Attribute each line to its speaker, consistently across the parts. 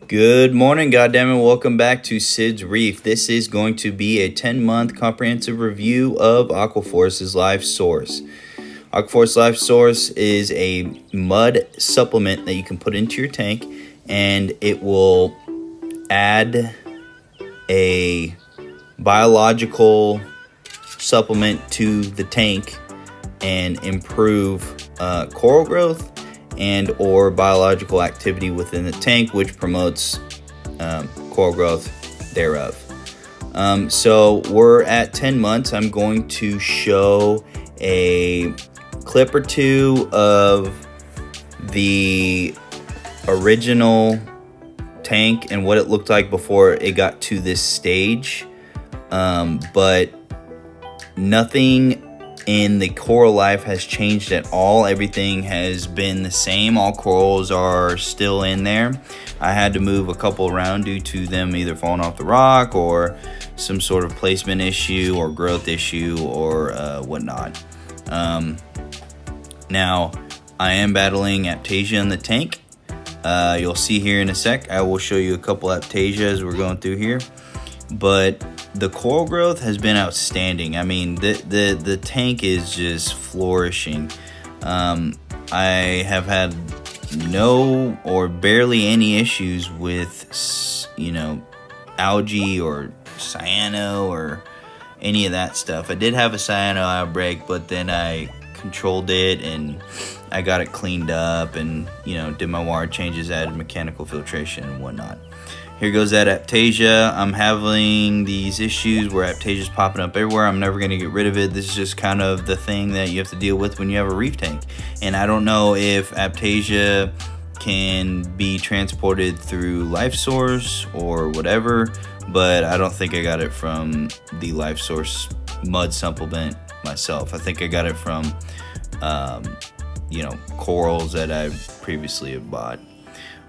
Speaker 1: Good morning, goddammit. Welcome back to Sid's Reef. This is going to be a 10-month comprehensive review of Aquaforce's Life Source. Aquaforce Life Source is a mud supplement that you can put into your tank, and it will add a biological supplement to the tank and improve coral growth and or biological activity within the tank, which promotes coral growth thereof. So we're at 10 months. I'm going to show a clip or two of the original tank and what it looked like before it got to this stage. But nothing in the coral life has changed at all. Everything has been the same. All corals are still in there. I had to move a couple around due to them either falling off the rock or some sort of placement issue or growth issue or whatnot. Now, I am battling Aiptasia in the tank. You'll see here in a sec. I will show you a couple Aiptasia as we're going through here. But the coral growth has been outstanding. I mean, the tank is just flourishing. I have had no or barely any issues with, algae or cyano or any of that stuff. I did have a cyano outbreak, but then I controlled it and I got it cleaned up and, did my water changes, added mechanical filtration and whatnot. Here goes that Aiptasia. I'm having these issues where Aiptasia's popping up everywhere. I'm never going to get rid of it. This is just kind of the thing that you have to deal with when you have a reef tank. And I don't know if Aiptasia can be transported through Life Source or whatever, but I don't think I got it from the Life Source mud supplement myself. I think I got it from, corals that I previously have bought.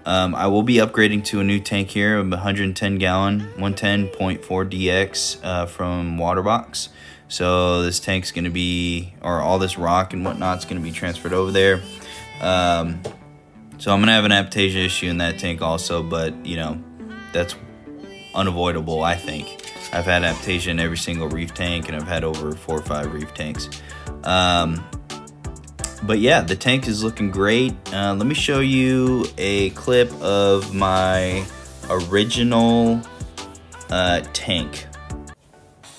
Speaker 1: I will be upgrading to a new tank here, a 110 gallon, 110.4 DX from Waterbox. So this tank's going to be, or all this rock and whatnot's going to be transferred over there. So I'm going to have an Aiptasia issue in that tank also, but, that's unavoidable, I think. I've had Aiptasia in every single reef tank, and I've had over 4 or 5 reef tanks. But yeah, the tank is looking great. Let me show you a clip of my original tank.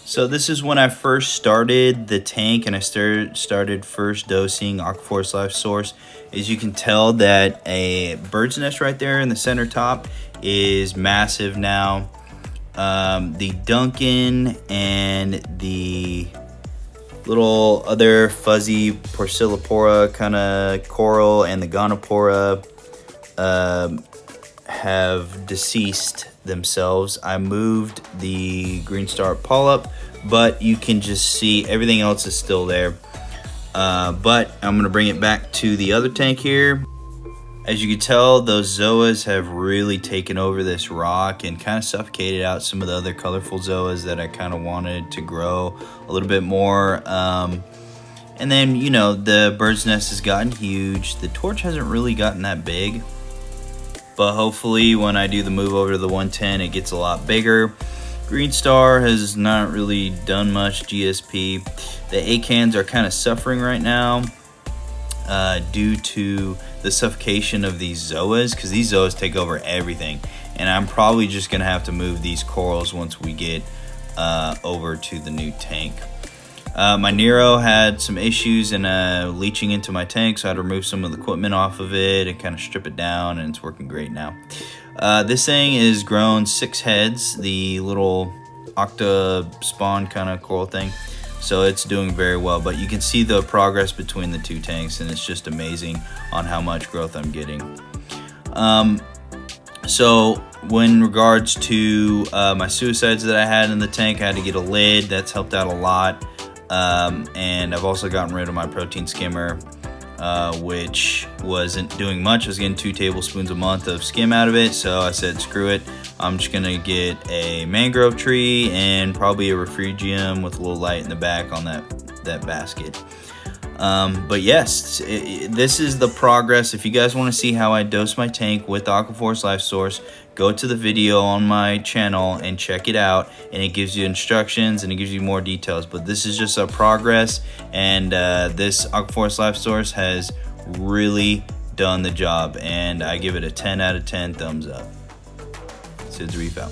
Speaker 1: So this is when I first started the tank and I started first dosing Aquaforce Life Source. As you can tell, that a bird's nest right there in the center top is massive now. The Duncan and the little other fuzzy Porcellopora kind of coral and the Gonopora have deceased themselves. I moved the green star polyp, but you can just see everything else is still there. But I'm going to bring it back to the other tank here. As you can tell, those zoas have really taken over this rock and kind of suffocated out some of the other colorful zoas that I kind of wanted to grow a little bit more. And then, the bird's nest has gotten huge. The torch hasn't really gotten that big. But hopefully when I do the move over to the 110, it gets a lot bigger. Green Star has not really done much GSP. The acans are kind of suffering right now. Due to the suffocation of these zoas, because these zoas take over everything, and I'm probably just gonna have to move these corals once we get over to the new tank. My Nero had some issues in leaching into my tank, so I had to remove some of the equipment off of it and kind of strip it down, and it's working great now. This thing is grown 6 heads, the little octa spawn kind of coral thing. So it's doing very well, but you can see the progress between the 2 tanks, and it's just amazing on how much growth I'm getting. So when regards to my suicides that I had in the tank, I had to get a lid. That's helped out a lot. And I've also gotten rid of my protein skimmer, which wasn't doing much. I was getting 2 tablespoons a month of skim out of it, so I said screw it. I'm just gonna get a mangrove tree and probably a refugium with a little light in the back on that basket. But yes, this is the progress. If you guys want to see how I dose my tank with Aquaforce Life Source, go to the video on my channel and check it out, and it gives you instructions and it gives you more details. But this is just a progress, and this Aquaforce Life Source has really done the job, and I give it a 10 out of 10 thumbs up. Sid's Reef out.